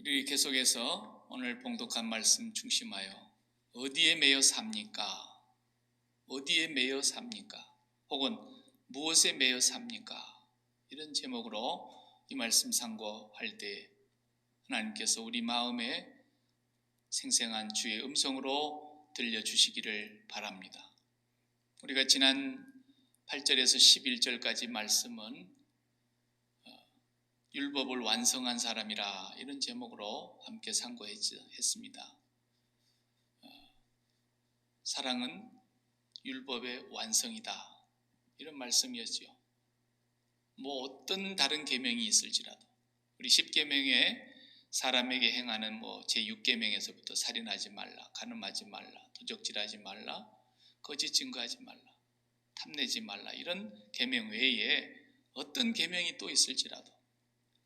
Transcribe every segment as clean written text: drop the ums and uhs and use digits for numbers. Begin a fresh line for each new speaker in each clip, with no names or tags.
우리 계속해서 오늘 봉독한 말씀 중심하여 어디에 매여 삽니까? 어디에 매여 삽니까? 혹은 무엇에 매여 삽니까? 이런 제목으로 이 말씀 상고할 때 하나님께서 우리 마음에 생생한 주의 음성으로 들려주시기를 바랍니다. 우리가 지난 8절에서 11절까지 말씀은 율법을 완성한 사람이라 이런 제목으로 함께 상고했습니다. 사랑은 율법의 완성이다 이런 말씀이었죠. 뭐 어떤 다른 계명이 있을지라도 우리 10계명에 사람에게 행하는 제6계명에서부터 살인하지 말라, 간음하지 말라, 도적질하지 말라, 거짓 증거하지 말라, 탐내지 말라 이런 계명 외에 어떤 계명이 또 있을지라도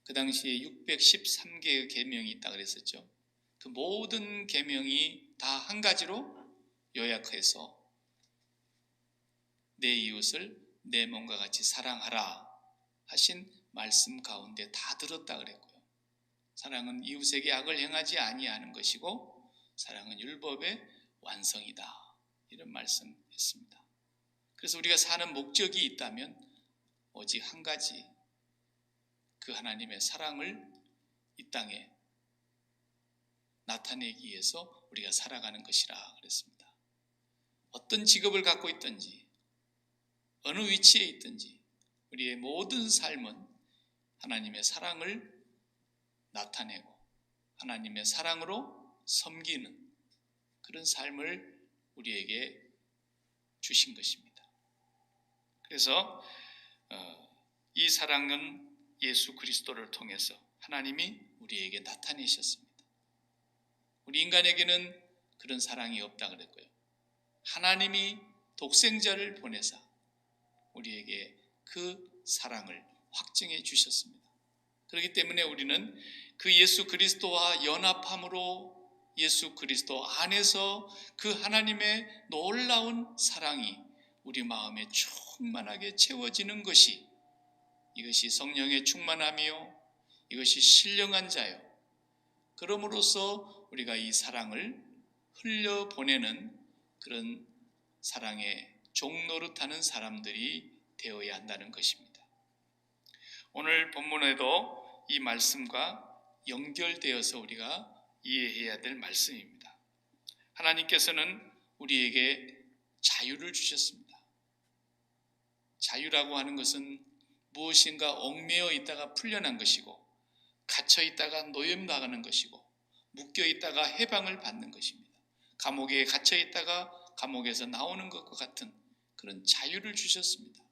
그 당시에 613개의 계명이 있다고 그랬었죠. 그 모든 계명이 다 한 가지로 요약해서 내 이웃을 내 몸과 같이 사랑하라 하신 말씀 가운데 다 들었다 그랬고요. 사랑은 이웃에게 악을 행하지 아니하는 것이고 사랑은 율법의 완성이다 이런 말씀했습니다. 그래서 우리가 사는 목적이 있다면 오직 한 가지, 그 하나님의 사랑을 이 땅에 나타내기 위해서 우리가 살아가는 것이라 그랬습니다. 어떤 직업을 갖고 있든지 어느 위치에 있든지 우리의 모든 삶은 하나님의 사랑을 나타내고 하나님의 사랑으로 섬기는 그런 삶을 우리에게 주신 것입니다. 그래서 이 사랑은 예수 그리스도를 통해서 하나님이 우리에게 나타내셨습니다. 우리 인간에게는 그런 사랑이 없다 그랬고요. 하나님이 독생자를 보내사 우리에게 그 사랑을 확증해 주셨습니다. 그렇기 때문에 우리는 그 예수 그리스도와 연합함으로 예수 그리스도 안에서 그 하나님의 놀라운 사랑이 우리 마음에 충만하게 채워지는 것이, 이것이 성령의 충만함이요 이것이 신령한 자요, 그럼으로써 우리가 이 사랑을 흘려보내는 그런 사랑의 종노릇하는 사람들이 되어야 한다는 것입니다. 오늘 본문에도 이 말씀과 연결되어서 우리가 이해해야 될 말씀입니다. 하나님께서는 우리에게 자유를 주셨습니다. 자유라고 하는 것은 무엇인가 얽매여 있다가 풀려난 것이고, 갇혀 있다가 노임 나가는 것이고, 묶여 있다가 해방을 받는 것입니다. 감옥에 갇혀 있다가 감옥에서 나오는 것과 같은 그런 자유를 주셨습니다.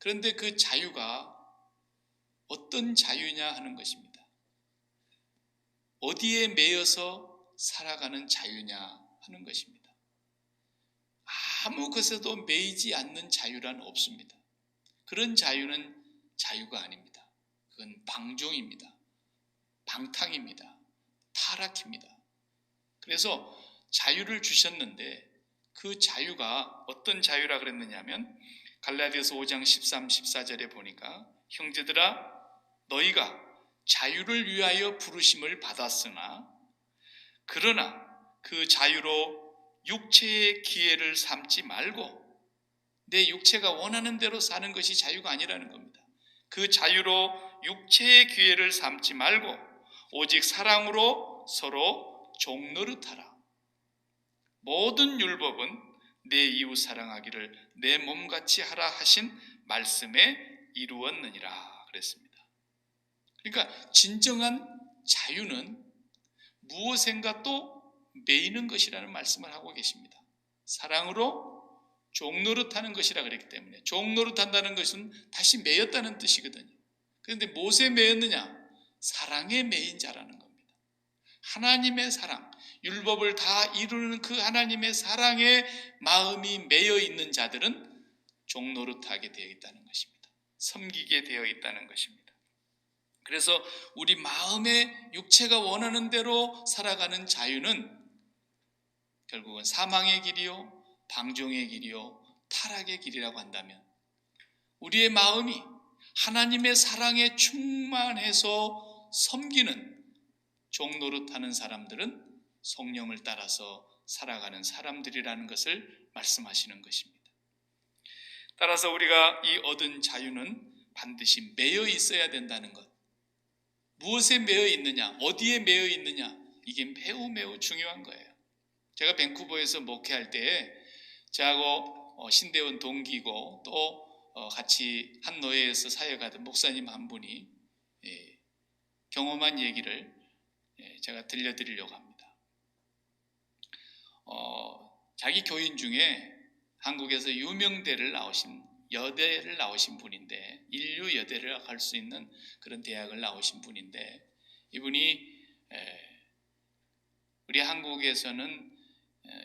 그런데 그 자유가 어떤 자유냐 하는 것입니다. 어디에 매여서 살아가는 자유냐 하는 것입니다. 아무 것에도 매이지 않는 자유란 없습니다. 그런 자유는 자유가 아닙니다. 그건 방종입니다. 방탕입니다. 타락입니다. 그래서 자유를 주셨는데 그 자유가 어떤 자유라 그랬느냐면 갈라디아서 5장 13, 14절에 보니까 형제들아 너희가 자유를 위하여 부르심을 받았으나 그러나 그 자유로 육체의 기회를 삼지 말고, 내 육체가 원하는 대로 사는 것이 자유가 아니라는 겁니다. 그 자유로 육체의 기회를 삼지 말고 오직 사랑으로 서로 종노릇하라. 모든 율법은 내 이웃 사랑하기를 내 몸같이 하라 하신 말씀에 이루었느니라 그랬습니다. 그러니까 진정한 자유는 무엇인가 또 매이는 것이라는 말씀을 하고 계십니다. 사랑으로 종노릇하는 것이라 그랬기 때문에, 종노릇한다는 것은 다시 매였다는 뜻이거든요. 그런데 무엇에 매였느냐? 사랑에 매인 자라는 겁니다. 하나님의 사랑, 율법을 다 이루는 그 하나님의 사랑에 마음이 매여 있는 자들은 종노릇하게 되어 있다는 것입니다. 섬기게 되어 있다는 것입니다. 그래서 우리 마음의 육체가 원하는 대로 살아가는 자유는 결국은 사망의 길이요, 방종의 길이요, 타락의 길이라고 한다면, 우리의 마음이 하나님의 사랑에 충만해서 섬기는 종 노릇하는 사람들은 성령을 따라서 살아가는 사람들이라는 것을 말씀하시는 것입니다. 따라서 우리가 이 얻은 자유는 반드시 매여 있어야 된다는 것. 무엇에 매여 있느냐, 어디에 매여 있느냐, 이게 매우 매우 중요한 거예요. 제가 밴쿠버에서 목회할 때에 저하고 신대원 동기고 또 같이 한 노예에서 사역하던 목사님 한 분이 경험한 얘기를 제가 들려드리려고 합니다. 자기 교인 중에 한국에서 유명대를 나오신 여대를 나오신 분인데, 인류 여대를 갈 수 있는 그런 대학을 나오신 분인데, 이분이 우리 한국에서는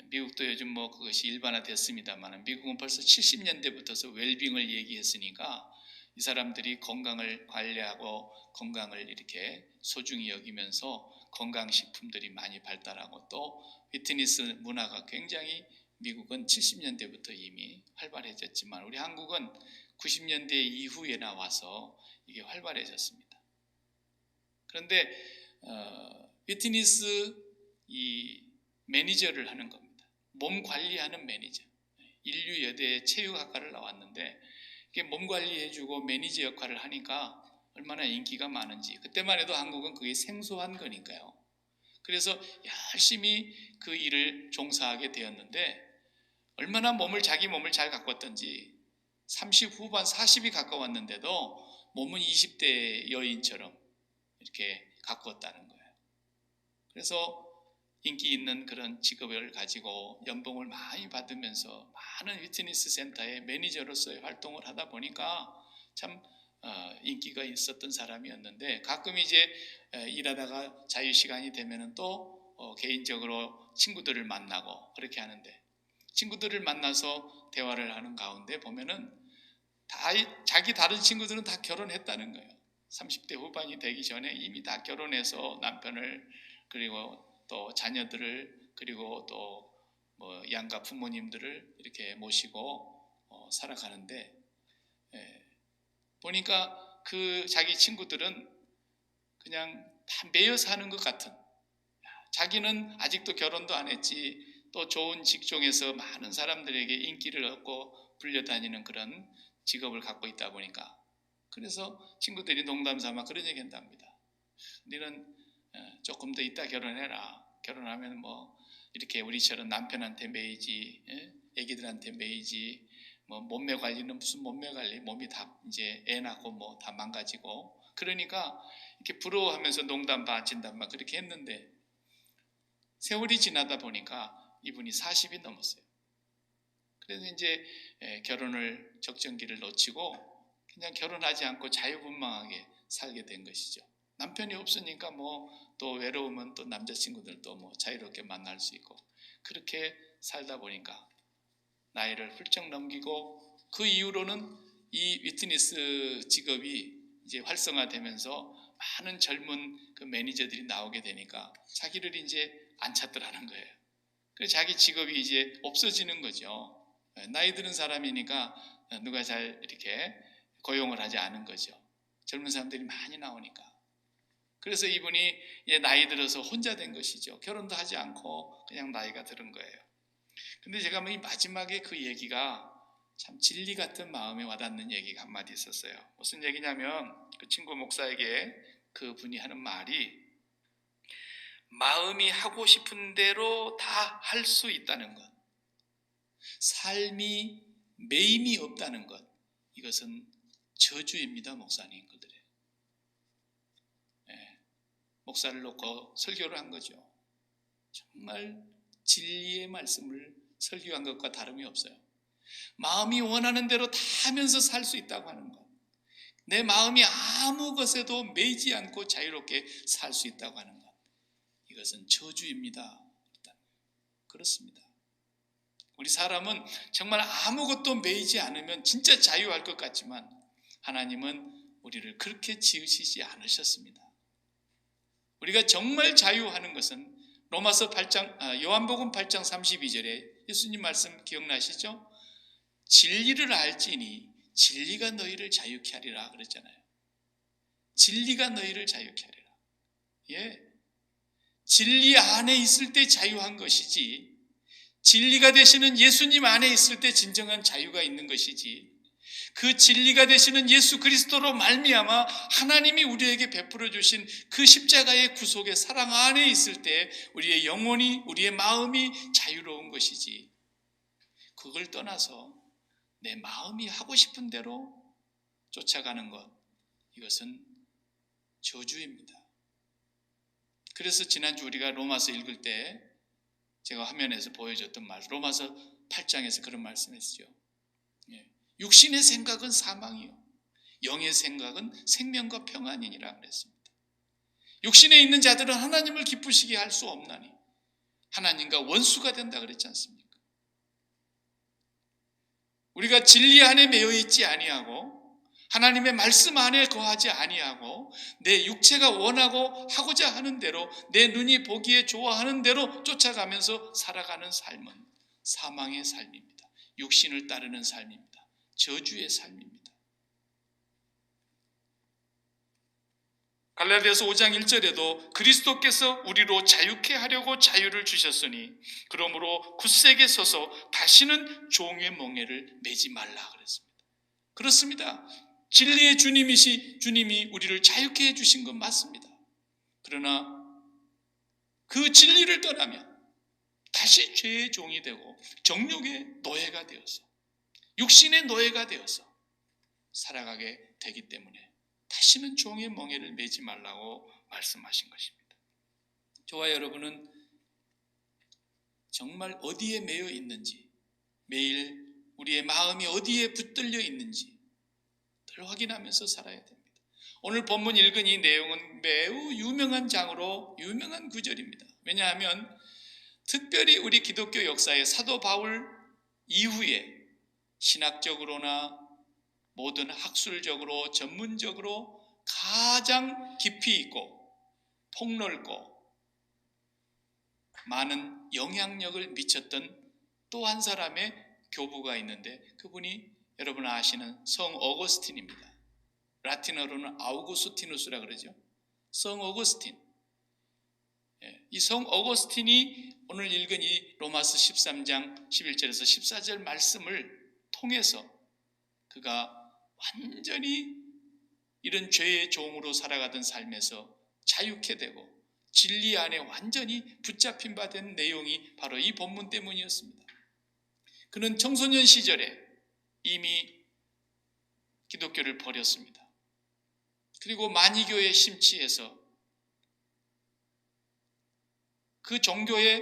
미국도 요즘 뭐 그것이 일반화됐습니다만 미국은 벌써 70년대부터서 웰빙을 얘기했으니까 이 사람들이 건강을 관리하고 건강을 이렇게 소중히 여기면서 건강식품들이 많이 발달하고 또 피트니스 문화가 굉장히 미국은 70년대부터 이미 활발해졌지만 우리 한국은 90년대 이후에 나와서 이게 활발해졌습니다. 그런데 피트니스 이 매니저를 하는 겁니다. 몸 관리하는 매니저. 인류 여대 체육학과를 나왔는데 이게 몸 관리해주고 매니저 역할을 하니까 얼마나 인기가 많은지. 그때만 해도 한국은 그게 생소한 거니까요. 그래서 열심히 그 일을 종사하게 되었는데 얼마나 자기 몸을 잘 가꿨던지 30 후반 40이 가까웠는데도 몸은 20대 여인처럼 이렇게 가꾸었다는 거예요. 그래서 인기 있는 그런 직업을 가지고 연봉을 많이 받으면서 많은 피트니스 센터의 매니저로서의 활동을 하다 보니까 참 인기가 있었던 사람이었는데 가끔 이제 일하다가 자유시간이 되면은 또 개인적으로 친구들을 만나고 그렇게 하는데 친구들을 만나서 대화를 하는 가운데 보면은 자기 다른 친구들은 다 결혼했다는 거예요. 30대 후반이 되기 전에 이미 다 결혼해서 남편을 그리고 또 자녀들을 그리고 또 양가 부모님들을 이렇게 모시고 살아가는데 보니까 그 자기 친구들은 그냥 다 매여 사는 것 같은 자기는 아직도 결혼도 안 했지 또 좋은 직종에서 많은 사람들에게 인기를 얻고 불려다니는 그런 직업을 갖고 있다 보니까 그래서 친구들이 농담삼아 그런 얘기 한답니다. 너는 조금 더 이따 결혼해라. 결혼하면 뭐 이렇게 우리처럼 남편한테 매이지, 애기들한테 매이지, 뭐 몸매 관리는 무슨 몸매 관리, 몸이 다 이제 애 낳고 뭐 다 망가지고 그러니까 이렇게 부러워하면서 농담 반 진담 반 그렇게 했는데 세월이 지나다 보니까 이분이 40이 넘었어요. 그래서 이제 결혼을 적정기를 놓치고 그냥 결혼하지 않고 자유분방하게 살게 된 것이죠. 남편이 없으니까 뭐 또 외로우면 또 남자친구들도 뭐 자유롭게 만날 수 있고 그렇게 살다 보니까 나이를 훌쩍 넘기고 그 이후로는 이 피트니스 직업이 이제 활성화되면서 많은 젊은 그 매니저들이 나오게 되니까 자기를 이제 안 찾더라는 거예요. 그래서 자기 직업이 이제 없어지는 거죠. 나이 드는 사람이니까 누가 잘 이렇게 고용을 하지 않은 거죠. 젊은 사람들이 많이 나오니까. 그래서 이분이 이제 나이 들어서 혼자 된 것이죠. 결혼도 하지 않고 그냥 나이가 들은 거예요. 근데 제가 이 마지막에 그 얘기가 참 진리 같은 마음에 와닿는 얘기가 한마디 있었어요. 무슨 얘기냐면 그 친구 목사에게 그 분이 하는 말이 마음이 하고 싶은 대로 다 할 수 있다는 것, 삶이 매임이 없다는 것, 이것은 저주입니다. 목사님들의 목사를 놓고 설교를 한 거죠. 정말 진리의 말씀을 설교한 것과 다름이 없어요. 마음이 원하는 대로 다 하면서 살 수 있다고 하는 것, 내 마음이 아무 것에도 매이지 않고 자유롭게 살 수 있다고 하는 것, 이것은 저주입니다. 그렇습니다. 우리 사람은 정말 아무것도 매이지 않으면 진짜 자유할 것 같지만 하나님은 우리를 그렇게 지으시지 않으셨습니다. 우리가 정말 자유하는 것은 로마서 8장, 요한복음 8장 32절에 예수님 말씀 기억나시죠? 진리를 알지니 진리가 너희를 자유케 하리라 그랬잖아요. 진리가 너희를 자유케 하리라. 예, 진리 안에 있을 때 자유한 것이지, 진리가 되시는 예수님 안에 있을 때 진정한 자유가 있는 것이지, 그 진리가 되시는 예수 그리스도로 말미암아 하나님이 우리에게 베풀어 주신 그 십자가의 구속의 사랑 안에 있을 때 우리의 영혼이, 우리의 마음이 자유로운 것이지, 그걸 떠나서 내 마음이 하고 싶은 대로 쫓아가는 것, 이것은 저주입니다. 그래서 지난주 우리가 로마서 읽을 때 제가 화면에서 보여줬던 말, 로마서 8장에서 그런 말씀했죠. 육신의 생각은 사망이요, 영의 생각은 생명과 평안이니라 그랬습니다. 육신에 있는 자들은 하나님을 기쁘시게 할 수 없나니 하나님과 원수가 된다 그랬지 않습니까? 우리가 진리 안에 매여 있지 아니하고 하나님의 말씀 안에 거하지 아니하고 내 육체가 원하고 하고자 하는 대로, 내 눈이 보기에 좋아하는 대로 쫓아가면서 살아가는 삶은 사망의 삶입니다. 육신을 따르는 삶입니다. 저주의 삶입니다. 갈라디아서 5장 1절에도 그리스도께서 우리로 자유케 하려고 자유를 주셨으니 그러므로 굳세게 서서 다시는 종의 멍에를 매지 말라 그랬습니다. 그렇습니다. 진리의 주님이 우리를 자유케 해주신 건 맞습니다. 그러나 그 진리를 떠나면 다시 죄의 종이 되고 정욕의 노예가 되어서, 육신의 노예가 되어서 살아가게 되기 때문에 다시는 종의 멍에를 매지 말라고 말씀하신 것입니다. 저와 여러분은 정말 어디에 매여 있는지, 매일 우리의 마음이 어디에 붙들려 있는지 늘 확인하면서 살아야 됩니다. 오늘 본문 읽은 이 내용은 매우 유명한 장으로 유명한 구절입니다. 왜냐하면 특별히 우리 기독교 역사의 사도 바울 이후에 신학적으로나 모든 학술적으로 전문적으로 가장 깊이 있고 폭넓고 많은 영향력을 미쳤던 또 한 사람의 교부가 있는데, 그분이 여러분 아시는 성 어거스틴입니다. 라틴어로는 아우구스티누스라 그러죠. 성 어거스틴. 이 성 어거스틴이 오늘 읽은 이 로마서 13장 11절에서 14절 말씀을 통해서 그가 완전히 이런 죄의 종으로 살아가던 삶에서 자유케 되고 진리 안에 완전히 붙잡힌 바 된 내용이 바로 이 본문 때문이었습니다. 그는 청소년 시절에 이미 기독교를 버렸습니다. 그리고 마니교에 심취해서 그 종교에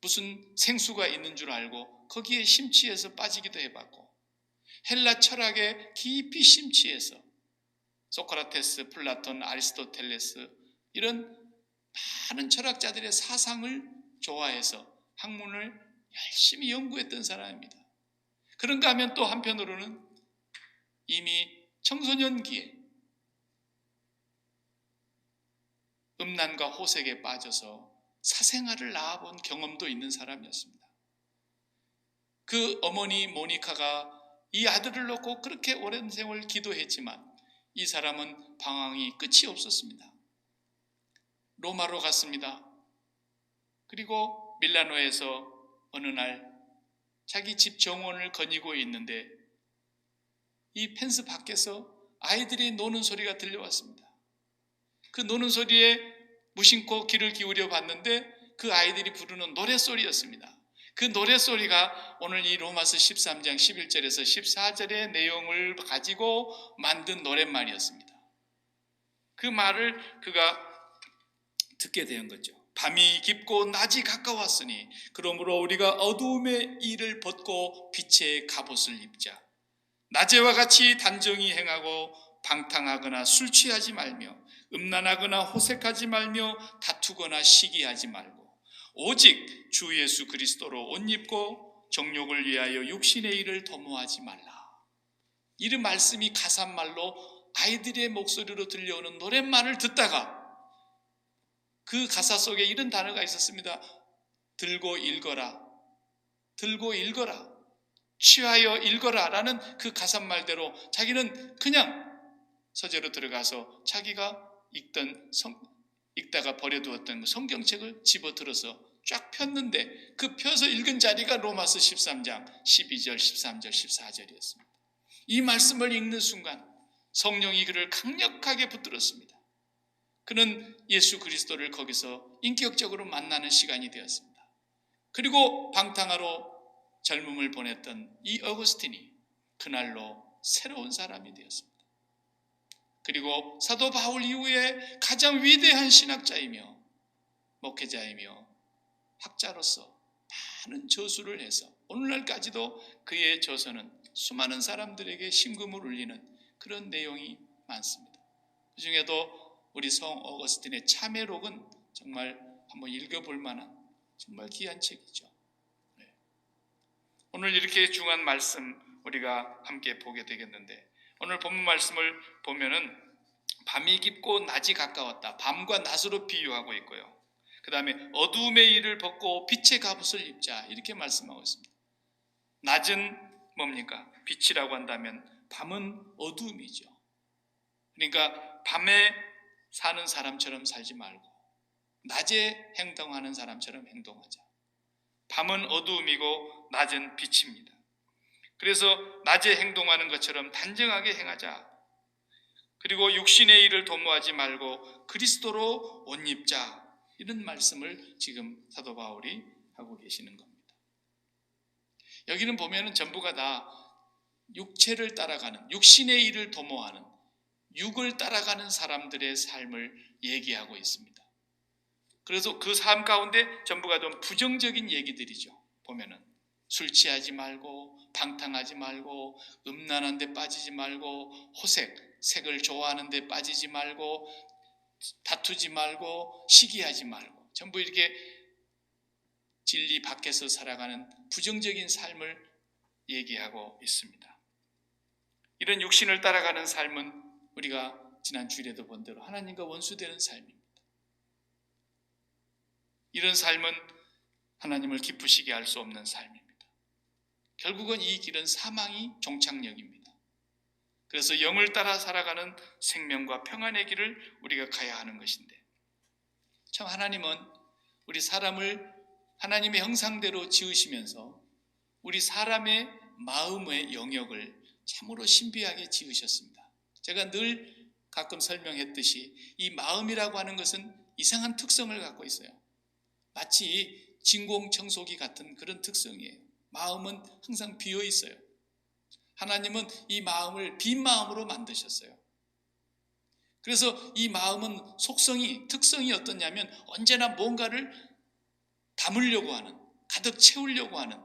무슨 생수가 있는 줄 알고 거기에 심취해서 빠지기도 해봤고, 헬라 철학에 깊이 심취해서 소크라테스, 플라톤, 아리스토텔레스 이런 많은 철학자들의 사상을 좋아해서 학문을 열심히 연구했던 사람입니다. 그런가 하면 또 한편으로는 이미 청소년기에 음란과 호색에 빠져서 사생활을 낳아본 경험도 있는 사람이었습니다. 그 어머니 모니카가 이 아들을 놓고 그렇게 오랜 세월 기도했지만 이 사람은 방황이 끝이 없었습니다. 로마로 갔습니다. 그리고 밀라노에서 어느 날 자기 집 정원을 거니고 있는데 이 펜스 밖에서 아이들이 노는 소리가 들려왔습니다. 그 노는 소리에 무심코 귀를 기울여 봤는데 그 아이들이 부르는 노랫소리였습니다. 그 노랫소리가 오늘 이 로마서 13장 11절에서 14절의 내용을 가지고 만든 노랫말이었습니다. 그 말을 그가 듣게 된 거죠. 밤이 깊고 낮이 가까웠으니 그러므로 우리가 어두움의 일을 벗고 빛의 갑옷을 입자. 낮에와 같이 단정히 행하고 방탕하거나 술 취하지 말며 음란하거나 호색하지 말며 다투거나 시기하지 말고 오직 주 예수 그리스도로 옷 입고 정욕을 위하여 육신의 일을 도모하지 말라. 이런 말씀이 가사말로 아이들의 목소리로 들려오는 노랫말을 듣다가 그 가사 속에 이런 단어가 있었습니다. 들고 읽어라, 들고 읽어라, 취하여 읽어라 라는 그 가사말대로 자기는 그냥 서재로 들어가서 자기가 읽던 읽다가 버려두었던 그 성경책을 집어들어서 쫙 폈는데 그 펴서 읽은 자리가 로마서 13장 12절, 13절, 14절이었습니다. 이 말씀을 읽는 순간 성령이 그를 강력하게 붙들었습니다. 그는 예수 그리스도를 거기서 인격적으로 만나는 시간이 되었습니다. 그리고 방탕하로 젊음을 보냈던 이 어거스틴이 그날로 새로운 사람이 되었습니다. 그리고 사도 바울 이후에 가장 위대한 신학자이며 목회자이며 학자로서 많은 저수를 해서 오늘날까지도 그의 저서는 수많은 사람들에게 심금을 울리는 그런 내용이 많습니다. 그 중에도 우리 성 어거스틴의 참회록은 정말 한번 읽어볼 만한 정말 귀한 책이죠. 오늘 이렇게 중요한 말씀 우리가 함께 보게 되겠는데, 오늘 본문 말씀을 보면은 밤이 깊고 낮이 가까웠다, 밤과 낮으로 비유하고 있고요. 그 다음에 어두움의 일을 벗고 빛의 갑옷을 입자, 이렇게 말씀하고 있습니다. 낮은 뭡니까? 빛이라고 한다면 밤은 어두움이죠. 그러니까 밤에 사는 사람처럼 살지 말고 낮에 행동하는 사람처럼 행동하자. 밤은 어두움이고 낮은 빛입니다. 그래서 낮에 행동하는 것처럼 단정하게 행하자. 그리고 육신의 일을 도모하지 말고 그리스도로 옷 입자. 이런 말씀을 지금 사도 바울이 하고 계시는 겁니다. 여기는 보면은 전부가 다 육체를 따라가는, 육신의 일을 도모하는, 육을 따라가는 사람들의 삶을 얘기하고 있습니다. 그래서 그 삶 가운데 전부가 좀 부정적인 얘기들이죠. 보면은 술 취하지 말고, 방탕하지 말고, 음란한 데 빠지지 말고, 호색, 색을 좋아하는 데 빠지지 말고, 다투지 말고, 시기하지 말고, 전부 이렇게 진리 밖에서 살아가는 부정적인 삶을 얘기하고 있습니다. 이런 육신을 따라가는 삶은 우리가 지난 주일에도 본 대로 하나님과 원수되는 삶입니다. 이런 삶은 하나님을 기쁘시게 할 수 없는 삶입니다. 결국은 이 길은 사망이 종착역입니다. 그래서 영을 따라 살아가는 생명과 평안의 길을 우리가 가야 하는 것인데, 참 하나님은 우리 사람을 하나님의 형상대로 지으시면서 우리 사람의 마음의 영역을 참으로 신비하게 지으셨습니다. 제가 늘 가끔 설명했듯이 이 마음이라고 하는 것은 이상한 특성을 갖고 있어요. 마치 진공청소기 같은 그런 특성이에요. 마음은 항상 비어 있어요. 하나님은 이 마음을 빈 마음으로 만드셨어요. 그래서 이 마음은 속성이, 특성이 어떠냐면 언제나 뭔가를 담으려고 하는, 가득 채우려고 하는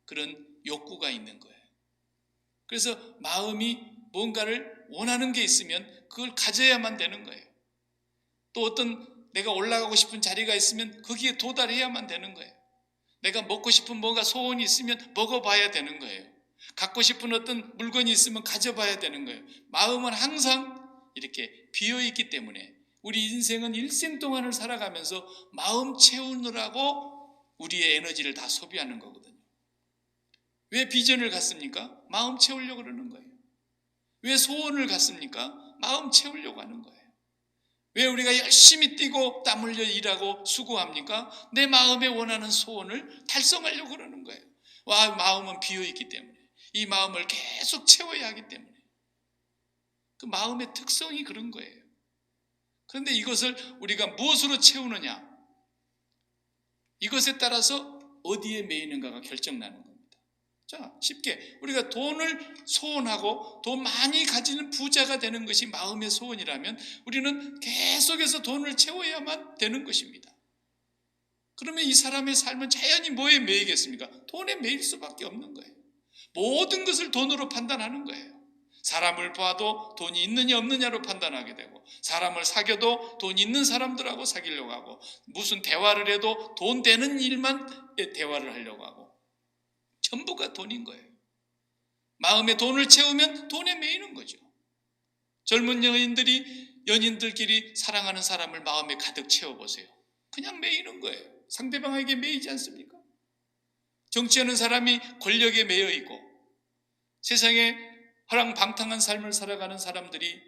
그런 욕구가 있는 거예요. 그래서 마음이 뭔가를 원하는 게 있으면 그걸 가져야만 되는 거예요. 또 어떤 내가 올라가고 싶은 자리가 있으면 거기에 도달해야만 되는 거예요. 내가 먹고 싶은 뭔가 소원이 있으면 먹어봐야 되는 거예요. 갖고 싶은 어떤 물건이 있으면 가져봐야 되는 거예요. 마음은 항상 이렇게 비어있기 때문에 우리 인생은 일생 동안을 살아가면서 마음 채우느라고 우리의 에너지를 다 소비하는 거거든요. 왜 비전을 갖습니까? 마음 채우려고 그러는 거예요. 왜 소원을 갖습니까? 마음 채우려고 하는 거예요. 왜 우리가 열심히 뛰고 땀 흘려 일하고 수고합니까? 내 마음에 원하는 소원을 달성하려고 그러는 거예요. 마음은 비어있기 때문에, 이 마음을 계속 채워야 하기 때문에, 그 마음의 특성이 그런 거예요. 그런데 이것을 우리가 무엇으로 채우느냐, 이것에 따라서 어디에 매이는가가 결정나는 겁니다. 자, 쉽게 우리가 돈을 소원하고 돈 많이 가지는 부자가 되는 것이 마음의 소원이라면 우리는 계속해서 돈을 채워야만 되는 것입니다. 그러면 이 사람의 삶은 자연히 뭐에 매이겠습니까? 돈에 매일 수밖에 없는 거예요. 모든 것을 돈으로 판단하는 거예요. 사람을 봐도 돈이 있느냐 없느냐로 판단하게 되고, 사람을 사귀어도 돈 있는 사람들하고 사귀려고 하고, 무슨 대화를 해도 돈 되는 일만 대화를 하려고 하고, 전부가 돈인 거예요. 마음에 돈을 채우면 돈에 매이는 거죠. 젊은 연인들끼리 사랑하는 사람을 마음에 가득 채워보세요. 그냥 매이는 거예요. 상대방에게 매이지 않습니까? 정치하는 사람이 권력에 매여 있고 세상에 허랑방탕한 삶을 살아가는 사람들이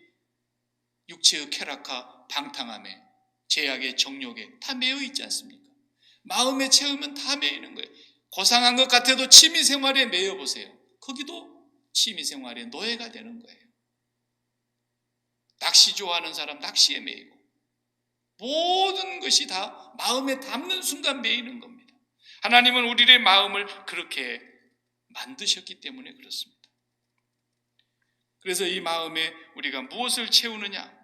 육체의 쾌락과 방탕함에 죄악의 정욕에 다 매여 있지 않습니까? 마음에 채우면 다 매이는 거예요. 고상한 것 같아도 취미생활에 매여 보세요. 거기도 취미생활의 노예가 되는 거예요. 낚시 좋아하는 사람 낚시에 매이고, 모든 것이 다 마음에 담는 순간 매이는 겁니다. 하나님은 우리의 마음을 그렇게 만드셨기 때문에 그렇습니다. 그래서 이 마음에 우리가 무엇을 채우느냐,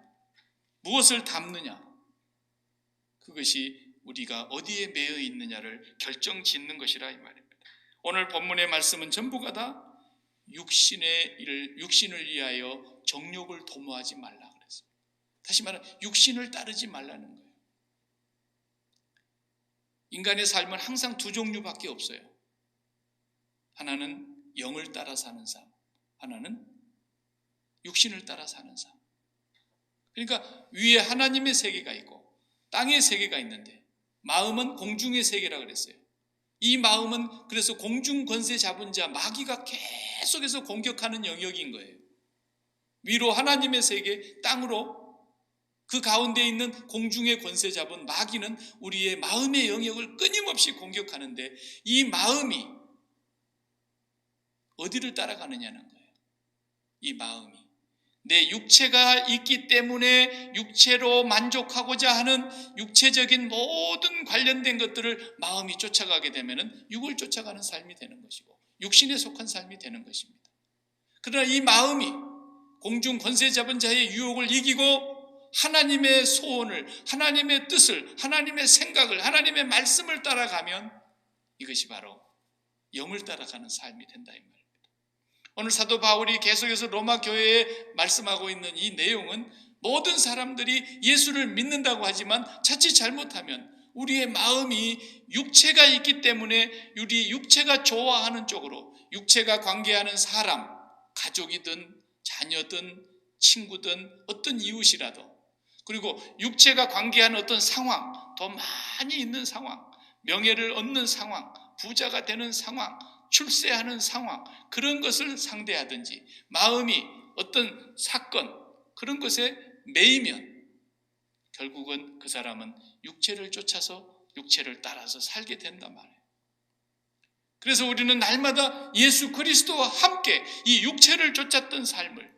무엇을 담느냐, 그것이 우리가 어디에 매여 있느냐를 결정짓는 것이라 이 말입니다. 오늘 본문의 말씀은 전부가 다 육신을 위하여 정욕을 도모하지 말라 그랬어요. 다시 말하면 육신을 따르지 말라는 거예요. 인간의 삶은 항상 두 종류밖에 없어요. 하나는 영을 따라 사는 삶, 하나는 육신을 따라 사는 삶. 그러니까 위에 하나님의 세계가 있고 땅의 세계가 있는데, 마음은 공중의 세계라 그랬어요. 이 마음은 그래서 공중 권세 잡은 자 마귀가 계속해서 공격하는 영역인 거예요. 위로 하나님의 세계, 땅으로 그 가운데 있는 공중의 권세 잡은 마귀는 우리의 마음의 영역을 끊임없이 공격하는데, 이 마음이 어디를 따라가느냐는 거예요. 이 마음이 내 육체가 있기 때문에 육체로 만족하고자 하는 육체적인 모든 관련된 것들을 마음이 쫓아가게 되면 육을 쫓아가는 삶이 되는 것이고 육신에 속한 삶이 되는 것입니다. 그러나 이 마음이 공중 권세 잡은 자의 유혹을 이기고 하나님의 소원을, 하나님의 뜻을, 하나님의 생각을, 하나님의 말씀을 따라가면 이것이 바로 영을 따라가는 삶이 된다 이 말입니다. 오늘 사도 바울이 계속해서 로마 교회에 말씀하고 있는 이 내용은 모든 사람들이 예수를 믿는다고 하지만 자칫 잘못하면 우리의 마음이 육체가 있기 때문에 우리 육체가 좋아하는 쪽으로, 육체가 관계하는 사람, 가족이든 자녀든 친구든 어떤 이웃이라도, 그리고 육체가 관계하는 어떤 상황, 더 많이 있는 상황, 명예를 얻는 상황, 부자가 되는 상황, 출세하는 상황, 그런 것을 상대하든지 마음이 어떤 사건, 그런 것에 매이면 결국은 그 사람은 육체를 쫓아서 육체를 따라서 살게 된단 말이에요. 그래서 우리는 날마다 예수 그리스도와 함께 이 육체를 쫓았던 삶을,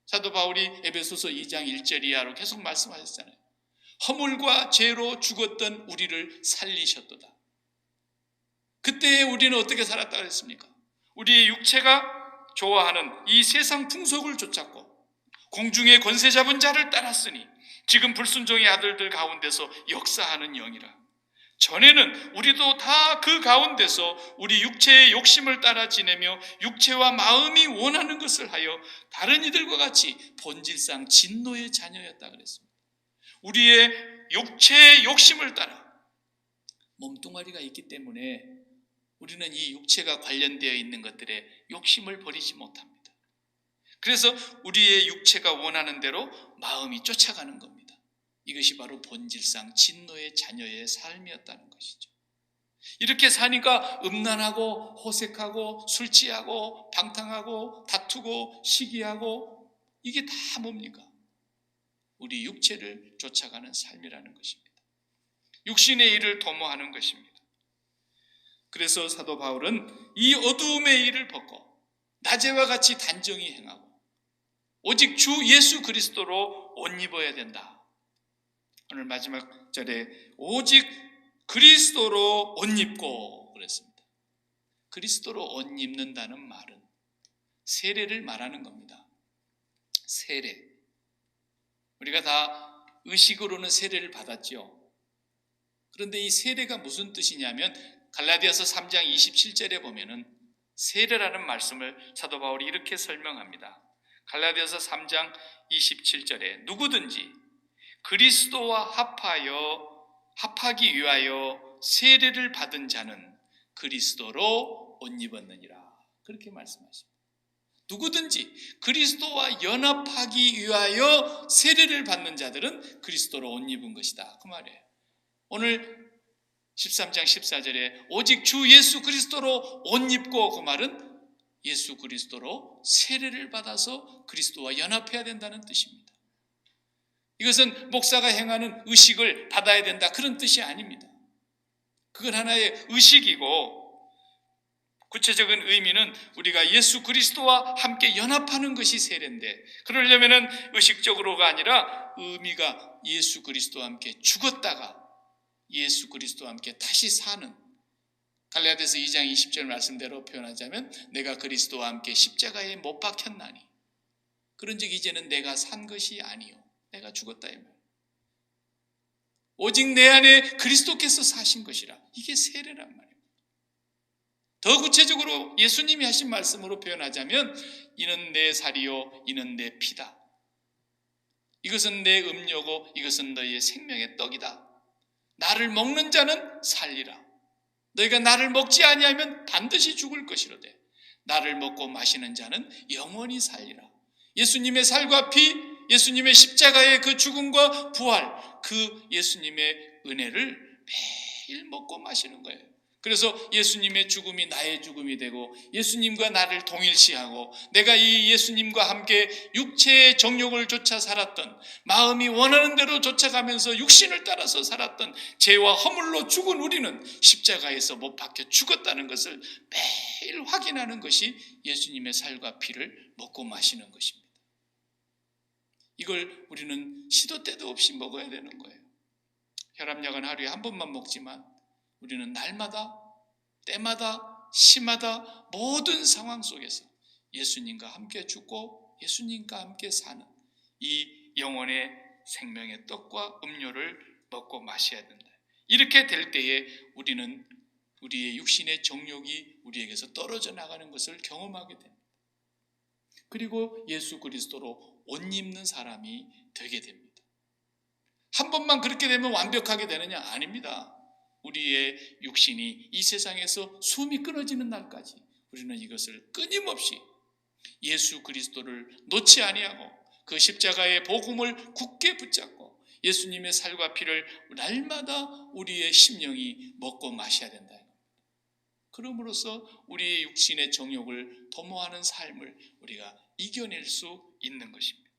사도 바울이 에베소서 2장 1절 이하로 계속 말씀하셨잖아요. 허물과 죄로 죽었던 우리를 살리셨도다. 그때 우리는 어떻게 살았다 그랬습니까? 우리의 육체가 좋아하는 이 세상 풍속을 쫓았고 공중의 권세 잡은 자를 따랐으니 지금 불순종의 아들들 가운데서 역사하는 영이라. 전에는 우리도 다 그 가운데서 우리 육체의 욕심을 따라 지내며 육체와 마음이 원하는 것을 하여 다른 이들과 같이 본질상 진노의 자녀였다 그랬습니다. 우리의 육체의 욕심을 따라, 몸뚱아리가 있기 때문에 우리는 이 육체가 관련되어 있는 것들에 욕심을 버리지 못합니다. 그래서 우리의 육체가 원하는 대로 마음이 쫓아가는 겁니다. 이것이 바로 본질상 진노의 자녀의 삶이었다는 것이죠. 이렇게 사니까 음란하고 호색하고 술 취하고 방탕하고 다투고 시기하고, 이게 다 뭡니까? 우리 육체를 쫓아가는 삶이라는 것입니다. 육신의 일을 도모하는 것입니다. 그래서 사도 바울은 이 어두움의 일을 벗고 낮에와 같이 단정히 행하고 오직 주 예수 그리스도로 옷 입어야 된다. 오늘 마지막 절에 오직 그리스도로 옷 입고 그랬습니다. 그리스도로 옷 입는다는 말은 세례를 말하는 겁니다. 세례. 우리가 다 의식으로는 세례를 받았죠. 그런데 이 세례가 무슨 뜻이냐면 갈라디아서 3장 27절에 보면은 세례라는 말씀을 사도 바울이 이렇게 설명합니다. 갈라디아서 3장 27절에 누구든지 그리스도와 합하기 위하여 세례를 받은 자는 그리스도로 옷 입었느니라. 그렇게 말씀하십니다. 누구든지 그리스도와 연합하기 위하여 세례를 받는 자들은 그리스도로 옷 입은 것이다. 그 말이에요. 오늘 13장 14절에 오직 주 예수 그리스도로 옷 입고, 그 말은 예수 그리스도로 세례를 받아서 그리스도와 연합해야 된다는 뜻입니다. 이것은 목사가 행하는 의식을 받아야 된다, 그런 뜻이 아닙니다. 그건 하나의 의식이고, 구체적인 의미는 우리가 예수 그리스도와 함께 연합하는 것이 세례인데, 그러려면 의식적으로가 아니라 의미가 예수 그리스도와 함께 죽었다가 예수 그리스도와 함께 다시 사는, 갈라디아서 2장 20절 말씀대로 표현하자면 내가 그리스도와 함께 십자가에 못 박혔나니 그런즉 이제는 내가 산 것이 아니요 내가 죽었다 이 말. 오직 내 안에 그리스도께서 사신 것이라. 이게 세례란 말입니다. 더 구체적으로 예수님이 하신 말씀으로 표현하자면 이는 내 살이요 이는 내 피다. 이것은 내 음료고 이것은 너희의 생명의 떡이다. 나를 먹는 자는 살리라. 너희가 나를 먹지 아니하면 반드시 죽을 것이로되 나를 먹고 마시는 자는 영원히 살리라. 예수님의 살과 피, 예수님의 십자가의 그 죽음과 부활, 그 예수님의 은혜를 매일 먹고 마시는 거예요. 그래서 예수님의 죽음이 나의 죽음이 되고 예수님과 나를 동일시하고 내가 이 예수님과 함께 육체의 정욕을 쫓아 살았던, 마음이 원하는 대로 쫓아가면서 육신을 따라서 살았던 죄와 허물로 죽은 우리는 십자가에서 못 박혀 죽었다는 것을 매일 확인하는 것이 예수님의 살과 피를 먹고 마시는 것입니다. 이걸 우리는 시도 때도 없이 먹어야 되는 거예요. 혈압약은 하루에 한 번만 먹지만 우리는 날마다, 때마다, 시마다 모든 상황 속에서 예수님과 함께 죽고 예수님과 함께 사는 이 영혼의 생명의 떡과 음료를 먹고 마셔야 된다. 이렇게 될 때에 우리는 우리의 육신의 정욕이 우리에게서 떨어져 나가는 것을 경험하게 됩니다. 그리고 예수 그리스도로 옷 입는 사람이 되게 됩니다. 한 번만 그렇게 되면 완벽하게 되느냐? 아닙니다. 우리의 육신이 이 세상에서 숨이 끊어지는 날까지 우리는 이것을 끊임없이 예수 그리스도를 놓지 아니하고 그 십자가의 복음을 굳게 붙잡고 예수님의 살과 피를 날마다 우리의 심령이 먹고 마셔야 된다. 그럼으로써 우리의 육신의 정욕을 도모하는 삶을 우리가 이겨낼 수 있는 것입니다.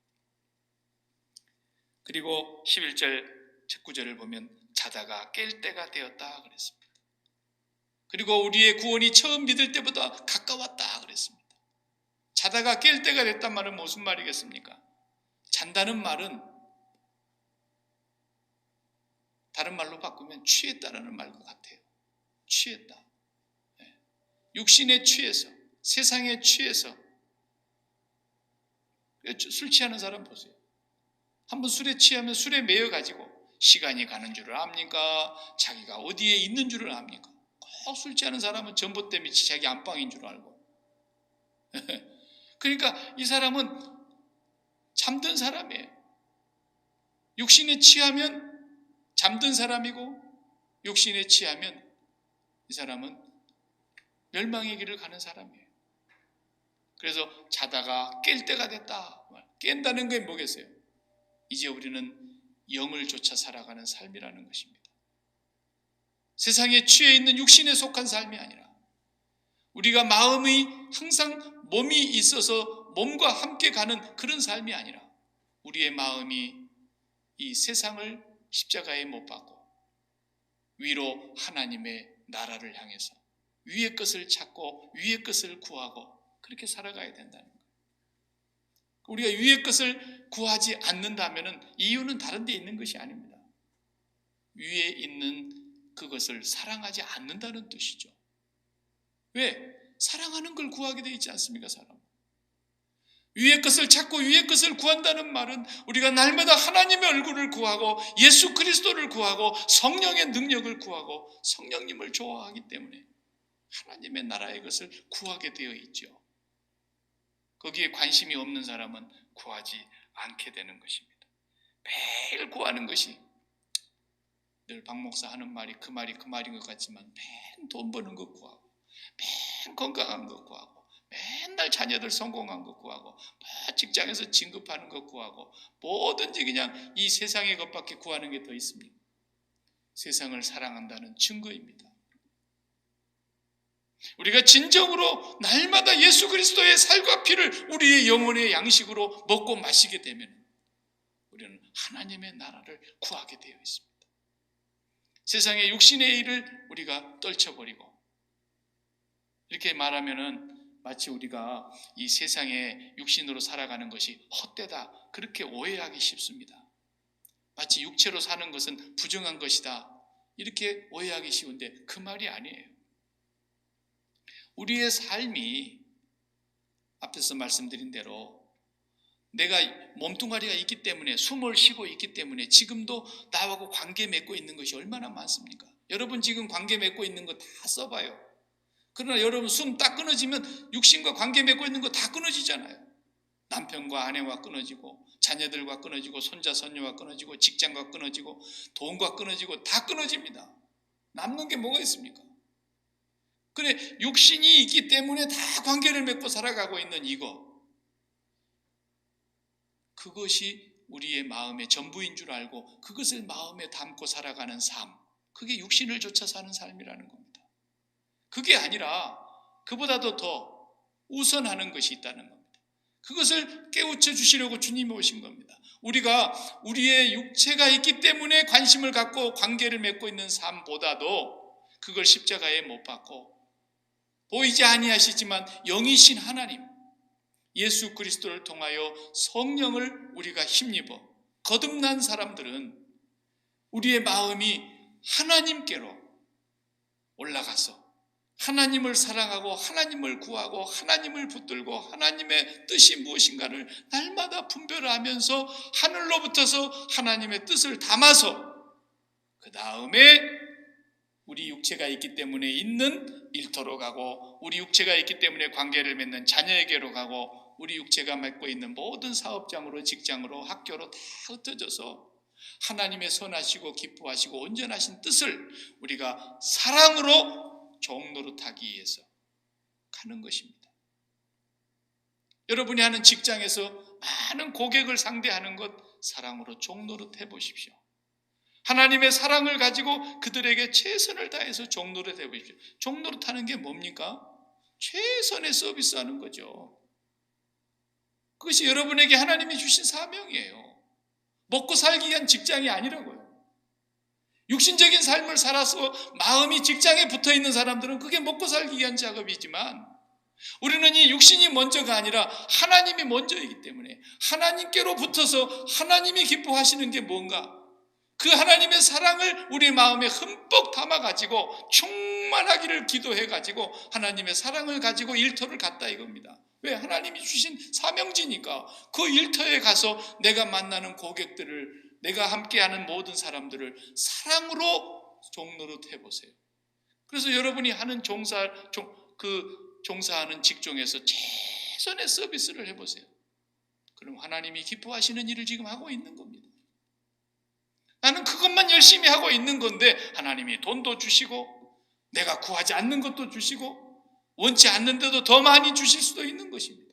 그리고 11절, 19절을 보면 자다가 깰 때가 되었다 그랬습니다. 그리고 우리의 구원이 처음 믿을 때보다 가까웠다 그랬습니다. 자다가 깰 때가 됐단 말은 무슨 말이겠습니까? 잔다는 말은 다른 말로 바꾸면 취했다라는 말과 같아요. 취했다. 육신에 취해서, 세상에 취해서. 술 취하는 사람 보세요. 한번 술에 취하면 술에 매여가지고 시간이 가는 줄을 압니까? 자기가 어디에 있는 줄을 압니까? 꼭 술 취하는 사람은 전봇대 밑이 자기 안방인 줄 알고. 그러니까 이 사람은 잠든 사람이에요. 육신에 취하면 잠든 사람이고 육신에 취하면 이 사람은 멸망의 길을 가는 사람이에요. 그래서 자다가 깰 때가 됐다. 깬다는 게 뭐겠어요? 이제 우리는 영을 쫓아 살아가는 삶이라는 것입니다. 세상에 취해 있는 육신에 속한 삶이 아니라 우리가 마음이 항상 몸이 있어서 몸과 함께 가는 그런 삶이 아니라 우리의 마음이 이 세상을 십자가에 못 박고 위로 하나님의 나라를 향해서 위의 것을 찾고 위의 것을 구하고 그렇게 살아가야 된다는 거예요. 우리가 위의 것을 구하지 않는다면 이유는 다른 데 있는 것이 아닙니다. 위에 있는 그것을 사랑하지 않는다는 뜻이죠. 왜? 사랑하는 걸 구하게 되어 있지 않습니까? 사람. 위의 것을 찾고 위의 것을 구한다는 말은 우리가 날마다 하나님의 얼굴을 구하고 예수 그리스도를 구하고 성령의 능력을 구하고 성령님을 좋아하기 때문에 하나님의 나라의 것을 구하게 되어 있죠. 거기에 관심이 없는 사람은 구하지 않게 되는 것입니다. 매일 구하는 것이, 늘 박 목사 하는 말이 그 말인 것 같지만 매일 돈 버는 것 구하고 매일 건강한 것 구하고 맨날 자녀들 성공한 것 구하고 직장에서 진급하는 것 구하고 뭐든지 그냥 이 세상의 것밖에 구하는 게 더 있습니다. 세상을 사랑한다는 증거입니다. 우리가 진정으로 날마다 예수 그리스도의 살과 피를 우리의 영혼의 양식으로 먹고 마시게 되면 우리는 하나님의 나라를 구하게 되어 있습니다. 세상의 육신의 일을 우리가 떨쳐버리고, 이렇게 말하면은 마치 우리가 이 세상에 육신으로 살아가는 것이 헛되다, 그렇게 오해하기 쉽습니다. 마치 육체로 사는 것은 부정한 것이다, 이렇게 오해하기 쉬운데 그 말이 아니에요. 우리의 삶이 앞에서 말씀드린 대로 내가 몸뚱아리가 있기 때문에, 숨을 쉬고 있기 때문에 지금도 나하고 관계 맺고 있는 것이 얼마나 많습니까? 여러분 지금 관계 맺고 있는 거 다 써봐요. 그러나 여러분 숨 딱 끊어지면 육신과 관계 맺고 있는 거 다 끊어지잖아요. 남편과 아내와 끊어지고, 자녀들과 끊어지고, 손자 손녀와 끊어지고, 직장과 끊어지고, 돈과 끊어지고, 다 끊어집니다. 남는 게 뭐가 있습니까? 그래, 육신이 있기 때문에 다 관계를 맺고 살아가고 있는 이거, 그것이 우리의 마음의 전부인 줄 알고 그것을 마음에 담고 살아가는 삶, 그게 육신을 쫓아 사는 삶이라는 겁니다. 그게 아니라 그보다도 더 우선하는 것이 있다는 겁니다. 그것을 깨우쳐 주시려고 주님이 오신 겁니다. 우리가 우리의 육체가 있기 때문에 관심을 갖고 관계를 맺고 있는 삶보다도 그걸 십자가에 못 박고, 보이지 아니하시지만 영이신 하나님 예수 그리스도를 통하여 성령을 우리가 힘입어 거듭난 사람들은 우리의 마음이 하나님께로 올라가서 하나님을 사랑하고 하나님을 구하고 하나님을 붙들고 하나님의 뜻이 무엇인가를 날마다 분별하면서 하늘로부터서 하나님의 뜻을 담아서 그 다음에 우리 육체가 있기 때문에 있는 일터로 가고, 우리 육체가 있기 때문에 관계를 맺는 자녀에게로 가고, 우리 육체가 맺고 있는 모든 사업장으로, 직장으로, 학교로 다 흩어져서 하나님의 선하시고 기뻐하시고 온전하신 뜻을 우리가 사랑으로 종노릇하기 위해서 가는 것입니다. 여러분이 하는 직장에서 많은 고객을 상대하는 것 사랑으로 종노릇해 보십시오. 하나님의 사랑을 가지고 그들에게 최선을 다해서 종노릇해 보십시오. 종노릇하는 게 뭡니까? 최선의 서비스하는 거죠. 그것이 여러분에게 하나님이 주신 사명이에요. 먹고 살기 위한 직장이 아니라고요. 육신적인 삶을 살아서 마음이 직장에 붙어있는 사람들은 그게 먹고 살기 위한 작업이지만, 우리는 이 육신이 먼저가 아니라 하나님이 먼저이기 때문에 하나님께로 붙어서 하나님이 기뻐하시는 게 뭔가, 그 하나님의 사랑을 우리 마음에 흠뻑 담아가지고 충만하기를 기도해가지고 하나님의 사랑을 가지고 일터를 갔다 이겁니다. 왜? 하나님이 주신 사명지니까. 그 일터에 가서 내가 만나는 고객들을, 내가 함께하는 모든 사람들을 사랑으로 종노릇 해보세요. 그래서 여러분이 하는 종사하는 직종에서 최선의 서비스를 해보세요. 그럼 하나님이 기뻐하시는 일을 지금 하고 있는 겁니다. 나는 그것만 열심히 하고 있는 건데 하나님이 돈도 주시고 내가 구하지 않는 것도 주시고 원치 않는데도 더 많이 주실 수도 있는 것입니다.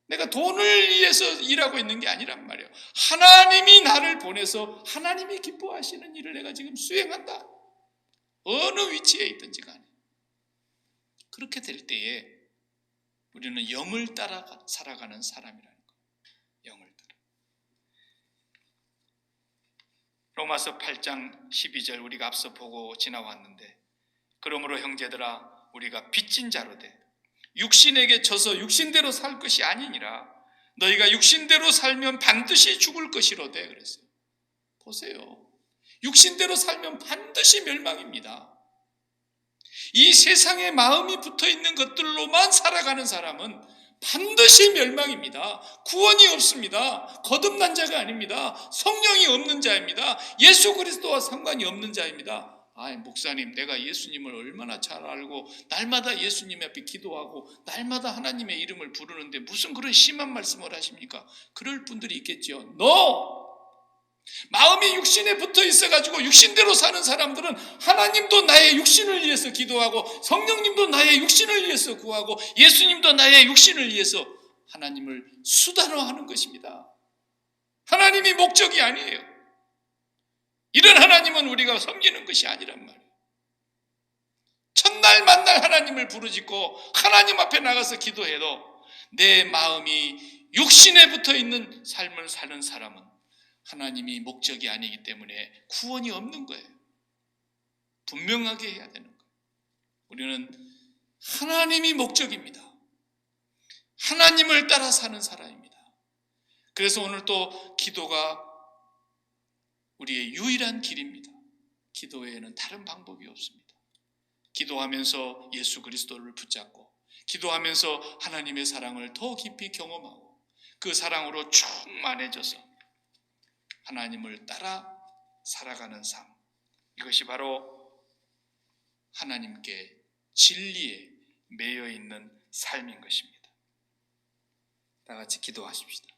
내가 돈을 위해서 일하고 있는 게 아니란 말이에요. 하나님이 나를 보내서 하나님이 기뻐하시는 일을 내가 지금 수행한다. 어느 위치에 있든지 간에. 그렇게 될 때에 우리는 영을 따라 살아가는 사람이라는 거예요. 영을 따라. 로마서 8장 12절 우리가 앞서 보고 지나왔는데, 그러므로 형제들아 우리가 빚진 자로 돼 육신에게 져서 육신대로 살 것이 아니니라. 너희가 육신대로 살면 반드시 죽을 것이로되 그랬어요. 보세요. 육신대로 살면 반드시 멸망입니다. 이 세상에 마음이 붙어있는 것들로만 살아가는 사람은 반드시 멸망입니다. 구원이 없습니다. 거듭난 자가 아닙니다. 성령이 없는 자입니다. 예수 그리스도와 상관이 없는 자입니다. 목사님, 내가 예수님을 얼마나 잘 알고 날마다 예수님 앞에 기도하고 날마다 하나님의 이름을 부르는데 무슨 그런 심한 말씀을 하십니까? 그럴 분들이 있겠죠. 마음이 육신에 붙어 있어가지고 육신대로 사는 사람들은 하나님도 나의 육신을 위해서 기도하고 성령님도 나의 육신을 위해서 구하고 예수님도 나의 육신을 위해서 하나님을 수단화하는 것입니다. 하나님이 목적이 아니에요. 이런 하나님은 우리가 섬기는 것이 아니란 말이에요. 첫날 만날 하나님을 부르짖고 하나님 앞에 나가서 기도해도 내 마음이 육신에 붙어 있는 삶을 사는 사람은 하나님이 목적이 아니기 때문에 구원이 없는 거예요. 분명하게 해야 되는 거예요. 우리는 하나님이 목적입니다. 하나님을 따라 사는 사람입니다. 그래서 오늘 또 기도가 우리의 유일한 길입니다. 기도 외에는 다른 방법이 없습니다. 기도하면서 예수 그리스도를 붙잡고, 기도하면서 하나님의 사랑을 더 깊이 경험하고, 그 사랑으로 충만해져서 하나님을 따라 살아가는 삶, 이것이 바로 하나님께 진리에 매여 있는 삶인 것입니다. 다 같이 기도하십시다.